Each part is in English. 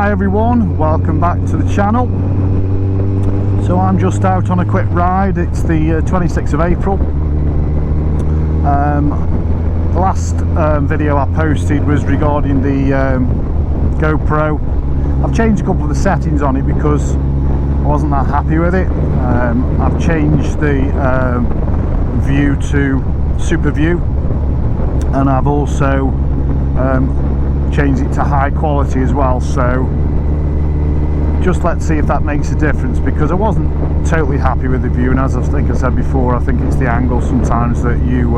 Hi everyone, welcome back to the channel. So I'm just out on a quick ride. It's the 26th of April. The last video I posted was regarding the GoPro. I've changed a couple of the settings on it because I wasn't that happy with it. I've changed the view to super view, and I've also changed it to high quality as well. So just let's see if that makes a difference, because I wasn't totally happy with the view, and as I think I said before, I think it's the angle sometimes that you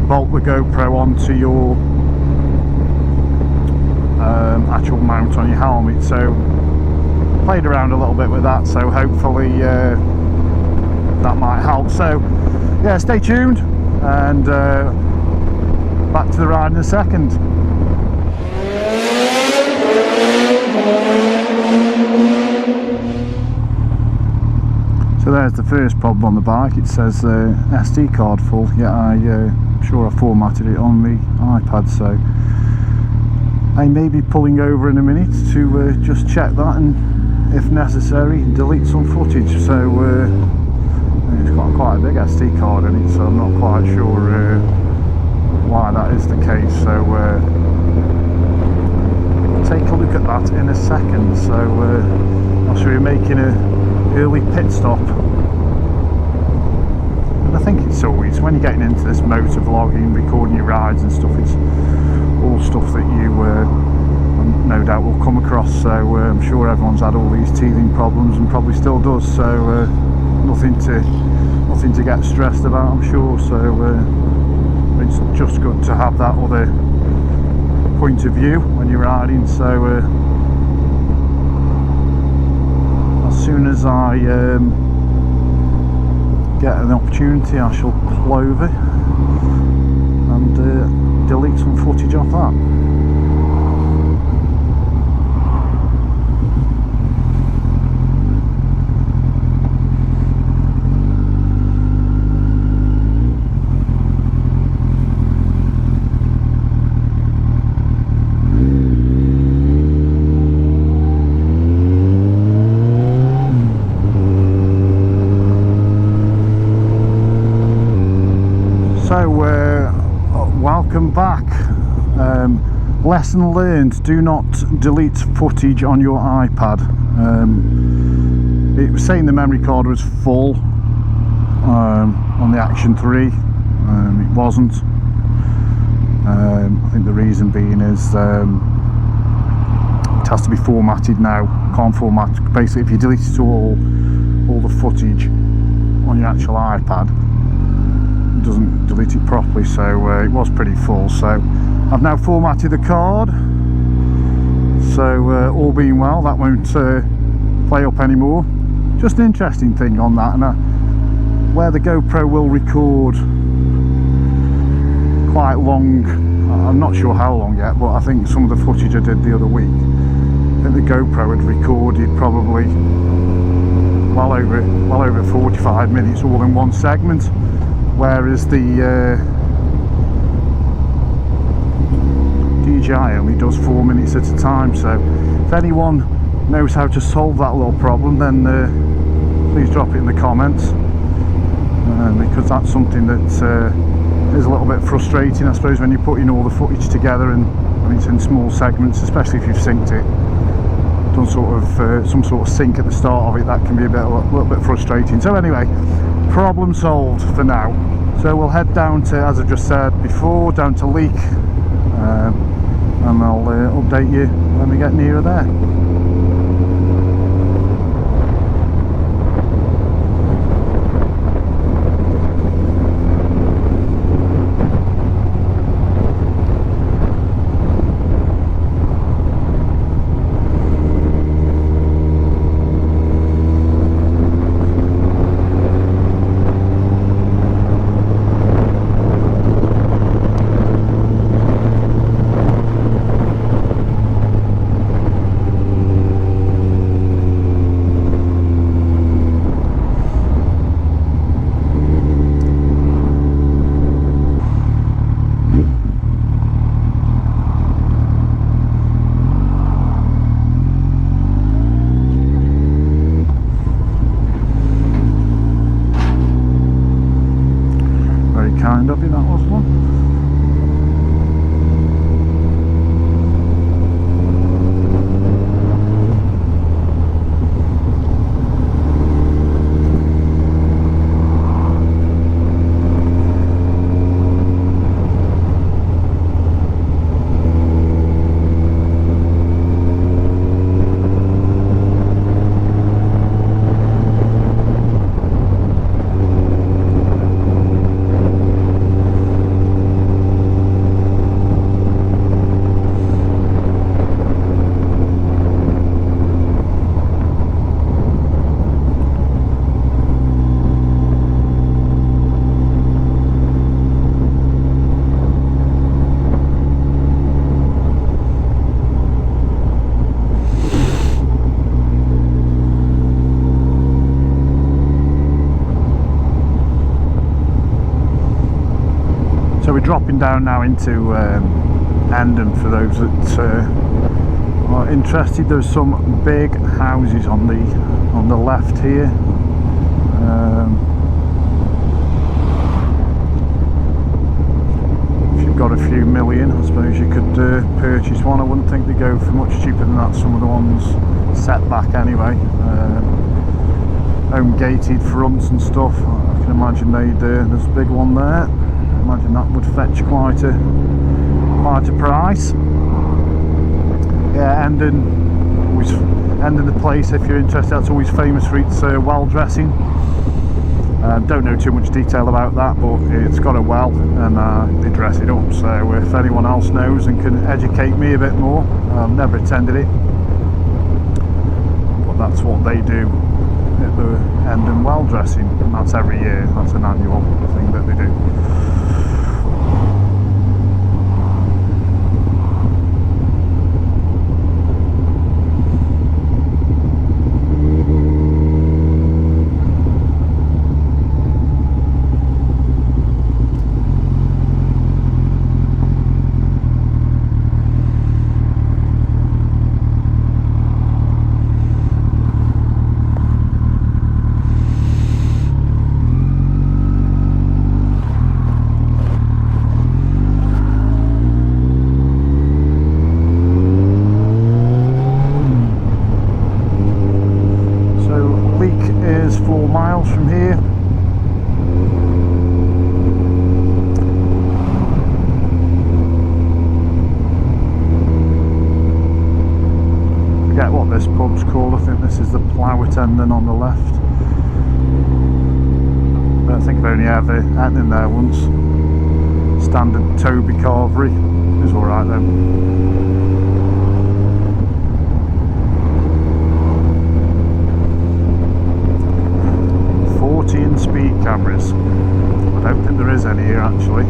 bolt the GoPro onto your actual mount on your helmet. So played around a little bit with that, so hopefully that might help. So yeah, stay tuned, and back to the ride in a second. So there's the first problem on the bike. It says SD card full, yet I'm sure I formatted it on the iPad, so I may be pulling over in a minute to just check that, and if necessary delete some footage. So it's got quite a big SD card in it, so I'm not quite sure why that is the case. So we'll take a look at that in a second. So I'll show you making a early pit stop. And I think it's always, when you're getting into this motor vlogging, recording your rides and stuff, it's all stuff that you no doubt will come across. So I'm sure everyone's had all these teething problems and probably still does, so nothing to get stressed about, I'm sure. So it's just good to have that other point of view when you're riding. So as soon as I get an opportunity, I shall pull over and delete some footage off that. So welcome back. Lesson learned: do not delete footage on your iPad. It was saying the memory card was full on the Action 3. It wasn't. I think the reason being is it has to be formatted now. Can't format. Basically, if you delete it all the footage on your actual iPad, doesn't delete it properly. So it was pretty full, so I've now formatted the card, so all being well, that won't play up anymore. Just an interesting thing on that, and where the GoPro will record quite long, I'm not sure how long yet, but I think some of the footage I did the other week, I think the GoPro had recorded probably well over 45 minutes all in one segment, whereas the DJI only does 4 minutes at a time. So if anyone knows how to solve that little problem, then please drop it in the comments, because that's something that is a little bit frustrating, I suppose, when you're putting all the footage together and when it's in small segments, especially if you've synced it, done sort of some sort of sync at the start of it. That can be a little bit frustrating. So anyway, problem solved for now. So we'll head down to, as I just said before, down to Leek, and I'll update you when we get nearer there. kind of you, that was one. So we're dropping down now into Endon for those that are interested. There's some big houses on the left here. If you've got a few million, I suppose you could purchase one. I wouldn't think they go for much cheaper than that. Some of the ones set back anyway. Home gated fronts and stuff. I can imagine there's a big one there. Imagine that would fetch quite a price. Yeah, Endon the place, if you're interested, that's always famous for its well dressing. Don't know too much detail about that, but it's got a well and they dress it up. So if anyone else knows and can educate me a bit more, I've never attended it, but that's what they do at the Endon well dressing, and that's every year. That's an annual thing that they do. Is 4 miles from here. Forget what this pub's called. I think this is the Plough Endon on the left. I don't think I've only ever eaten in there once. Standard Toby carvery. It was alright then. 14 speed cameras. I don't think there is any here actually.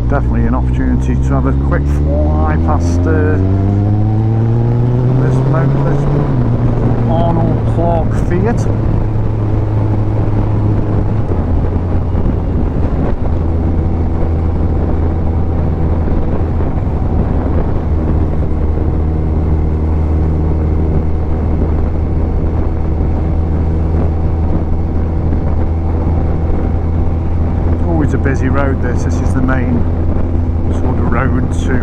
Definitely an opportunity to have a quick fly past this Arnold Clark Fiat. A busy road this is the main sort of road to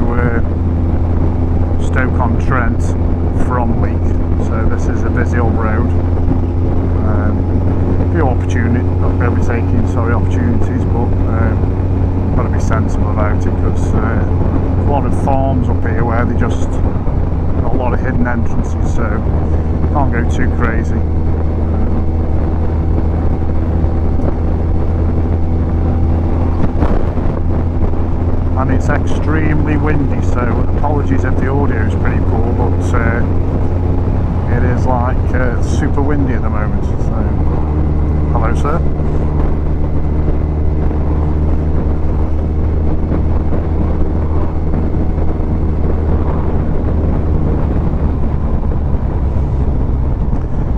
Stoke-on-Trent from Leek, so this is a busy old road. A few opportunities, not really taking opportunities, but got to be sensible about it, because a lot of farms up here where they just got a lot of hidden entrances, so can't go too crazy. And it's extremely windy, so apologies if the audio is pretty poor, but it is like super windy at the moment. So, hello sir.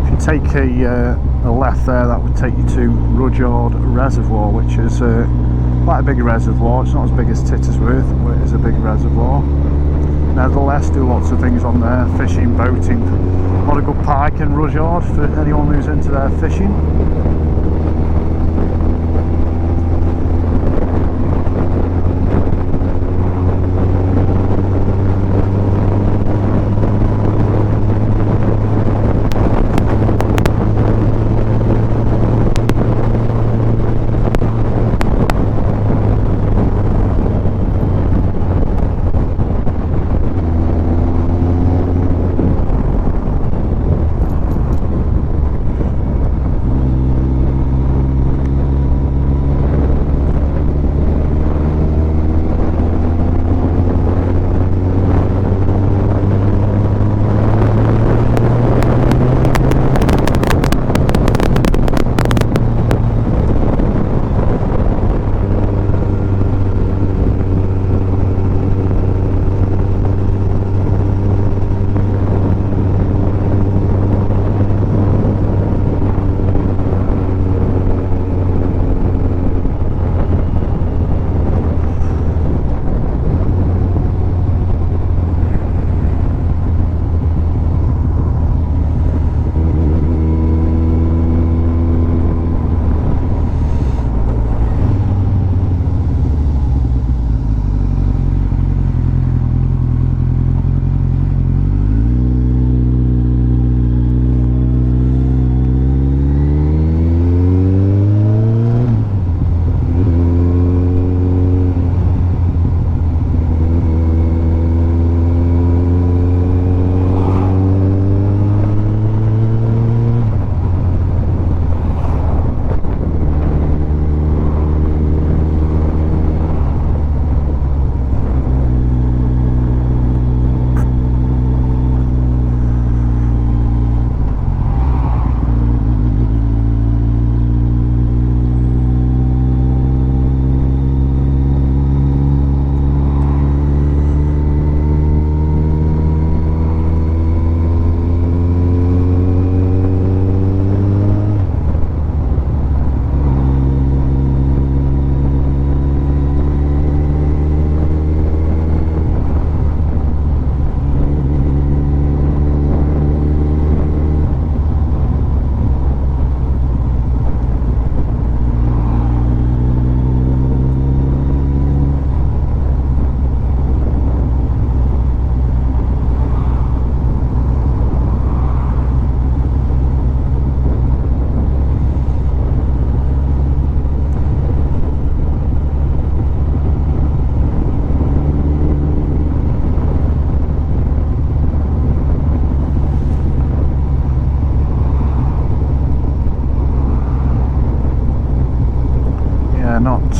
If you take a left there, that would take you to Rudyard Reservoir, which is quite a big reservoir. It's not as big as Tittersworth, but it is a big reservoir. Nevertheless, do lots of things on there: fishing, boating, Not a good pike and rudyard for anyone who's into their fishing.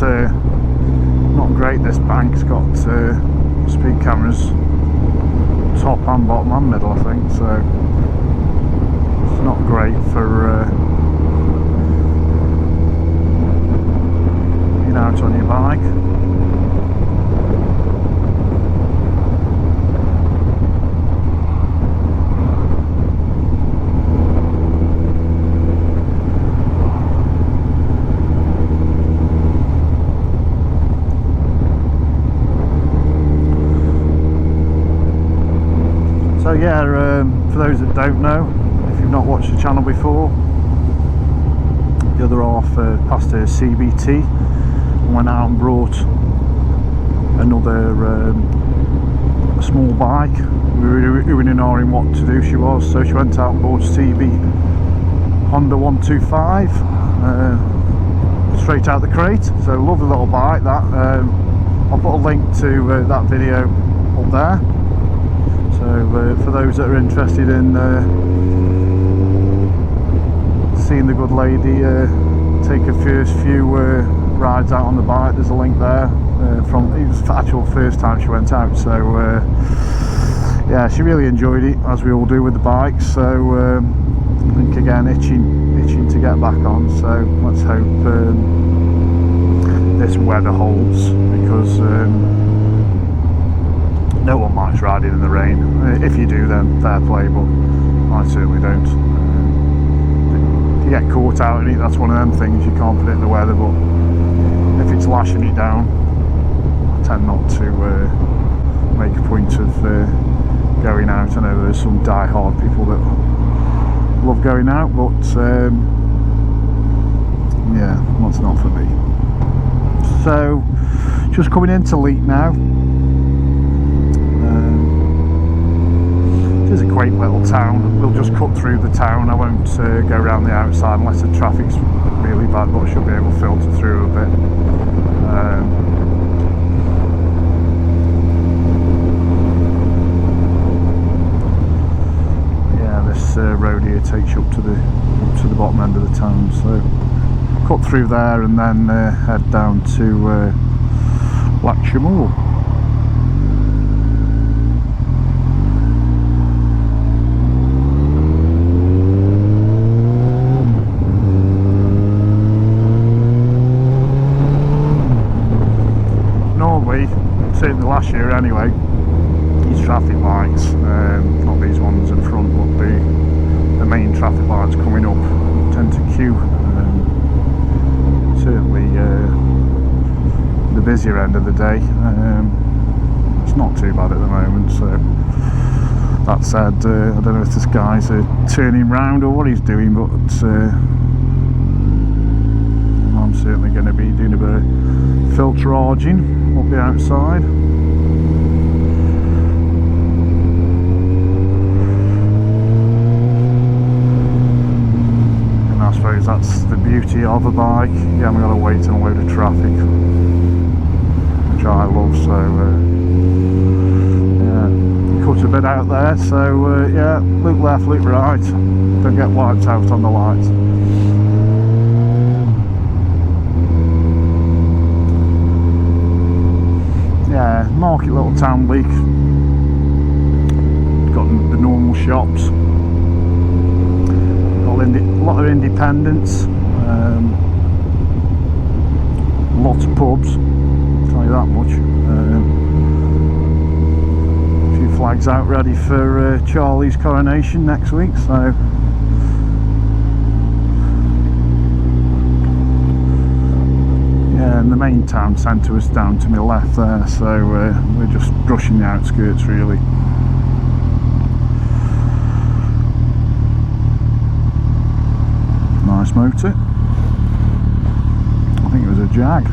Not great. This bank's got speed cameras top and bottom and middle, I think, so it's not great for being out on your bike. So yeah, for those that don't know, if you've not watched the channel before, the other half passed a CBT and went out and brought another small bike. We were in an in what to do she was, so she went out and bought a CB Honda 125 straight out the crate. So lovely little bike that. I'll put a link to that video up there. So for those that are interested in seeing the good lady take her first few rides out on the bike, there's a link there. From it was the actual first time she went out. So yeah, she really enjoyed it, as we all do with the bikes. So I think again itching to get back on. So let's hope this weather holds, because no one likes riding in the rain. If you do, then fair play, but I certainly don't. If you get caught out in it, that's one of them things, you can't predict the weather, but if it's lashing it down, I tend not to make a point of going out. I know there's some die-hard people that love going out, but yeah, that's not for me. So just coming into Leek now. It is a quaint little town. We'll just cut through the town. I won't go around the outside unless the traffic's really bad, but I should be able to filter through a bit. Yeah, this road here takes you up to the bottom end of the town, so cut through there and then head down to Blackshaw Moor. Normally, certainly last year anyway, these traffic lights, not these ones in front, but the main traffic lights coming up tend to queue. Certainly the busier end of the day. It's not too bad at the moment, so that said, I don't know if this guy's turning round or what he's doing, but I'm certainly going to be doing a bit of filtraging up the outside. I suppose that's the beauty of a bike. You haven't got to wait on a load of traffic, which I love. So yeah, cut a bit out there. So yeah, look left, look right. Don't get wiped out on the lights. Yeah, market little town Leek. Got the normal shops. A lot of independents, lots of pubs, I'll tell you that much. A few flags out ready for Charlie's coronation next week, so yeah, and the main town centre was down to my left there, so we're just brushing the outskirts really. Nice motor. I think it was a Jag.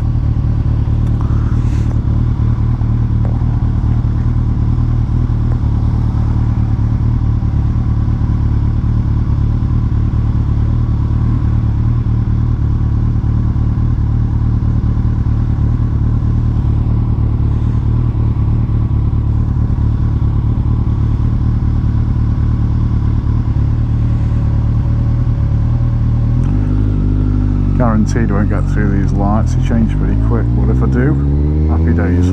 Guaranteed I won't get through these lights, they change pretty quick, but if I do, happy days.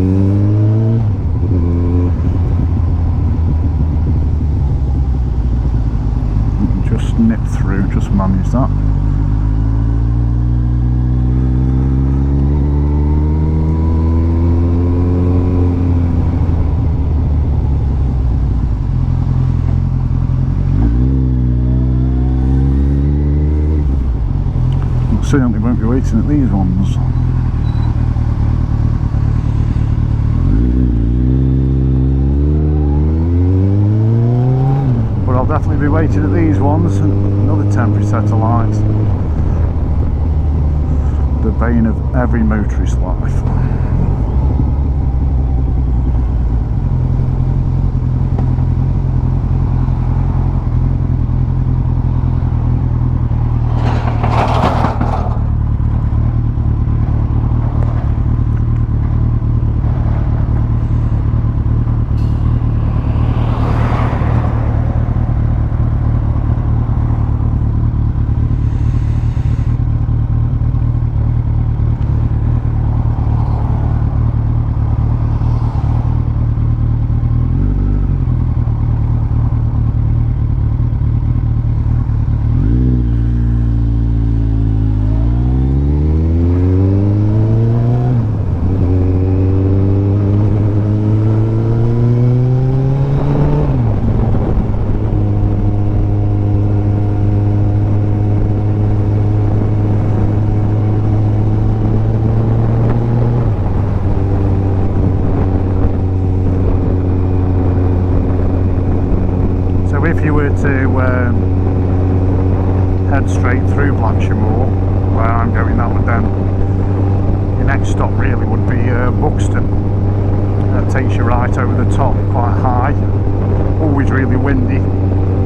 Just nip through, just manage that. Certainly won't be waiting at these ones. But I'll definitely be waiting at these ones. Another temporary set of lights. The bane of every motorist's life. if you were to head straight through Blackshaw Moor, where I'm going, that would then, your next stop really would be Buxton. It takes you right over the top, quite high, always really windy.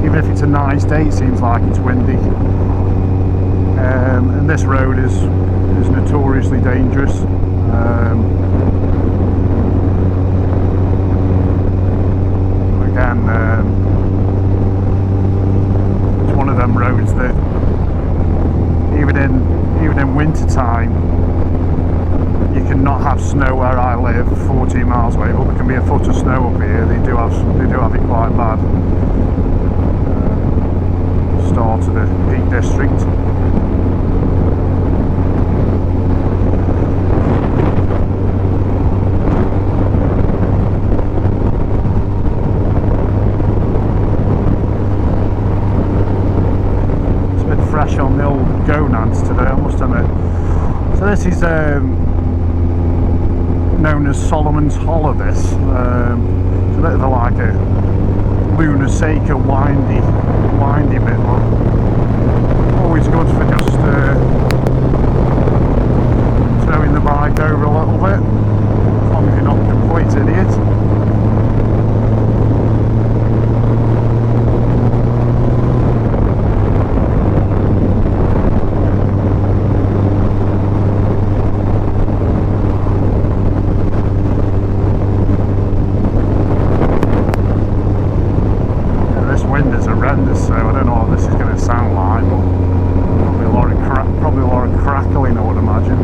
Even if it's a nice day, it seems like it's windy. And this road is notoriously dangerous. Again, it's one of them roads that even in winter time, you cannot have snow where I live, 14 miles away, but there can be a foot of snow up here. They do have it quite bad. Start of the Peak District. It's a bit fresh on the old gonads today, I must admit. So this is known as Solomon's Hollow. This it's a bit of a Luna Seca windy bit, but always good for just throwing the bike over a little bit, as long as you're not a complete idiot. So I don't know what this is going to sound like, but probably a lot of crackling, I would imagine.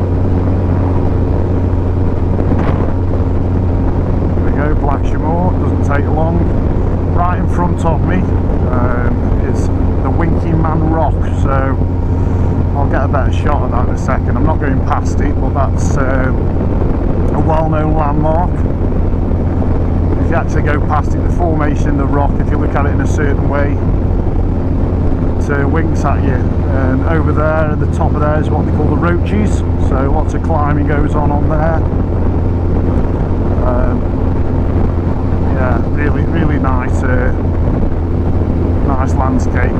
There we go, Blackshaw Moor, doesn't take long. Right in front of me is the Winking Man Rock, so I'll get a better shot of that in a second. I'm not going past it, but that's a well-known landmark. If you actually go past it, the formation in the rock, if you look at it in a certain way, it winks at you. And over there at the top of there is what they call the roaches, so lots of climbing goes on there. Yeah, really nice nice landscape.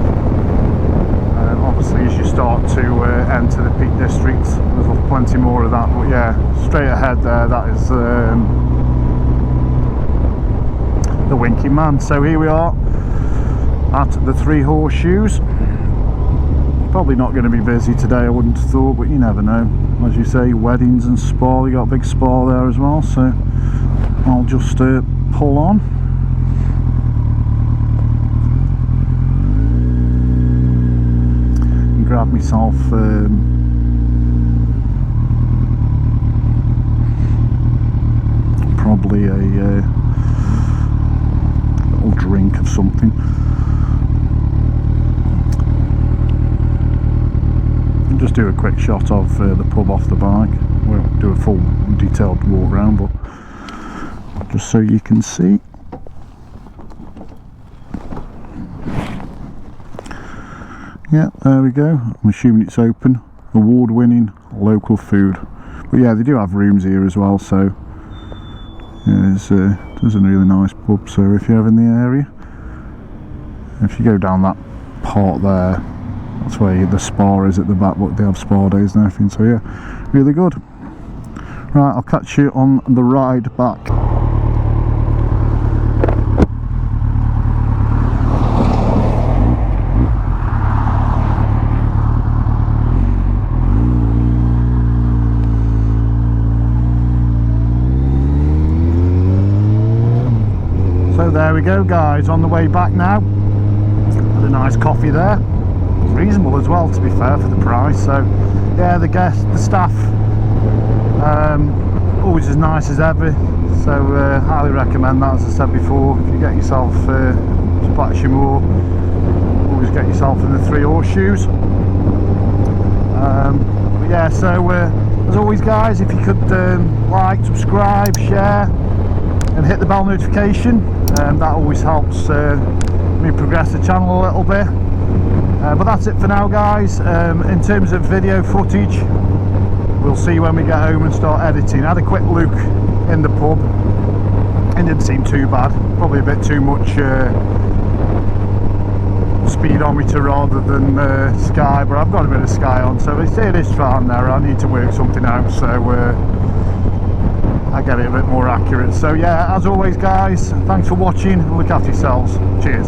Obviously as you start to enter the Peak District, there's plenty more of that, but yeah, straight ahead there, that is the Winking Man. So here we are at the Three Horseshoes. Probably not going to be busy today, I wouldn't have thought, but you never know. As you say, weddings and spa, you got a big spa there as well, so I'll just pull on. And grab myself probably a little drink of something. Just do a quick shot of the pub off the bike. We won't do a full detailed walk round, but just so you can see. Yeah, there we go. I'm assuming it's open. Award-winning local food. But yeah, they do have rooms here as well, so yeah, there's a really nice pub. So if you're ever in the area, if you go down that part there, that's where the spa is at the back, but they have spa days and everything, so yeah, really good. Right, I'll catch you on the ride back. So there we go guys, on the way back now. Had a nice coffee there. Reasonable as well, to be fair, for the price. So yeah, the staff always as nice as ever, so highly recommend that. As I said before, if you get yourself to Blackshaw Moor, always get yourself in the Three Horseshoes. But yeah, so as always guys, if you could like, subscribe, share and hit the bell notification, that always helps me progress the channel a little bit. But that's it for now guys. In terms of video footage, we'll see when we get home and start editing. I had a quick look in the pub, it didn't seem too bad. Probably a bit too much speedometer rather than sky, but I've got a bit of sky on, so it is trial and error. I need to work something out, so I get it a bit more accurate. So yeah, as always guys, thanks for watching, look after yourselves, cheers.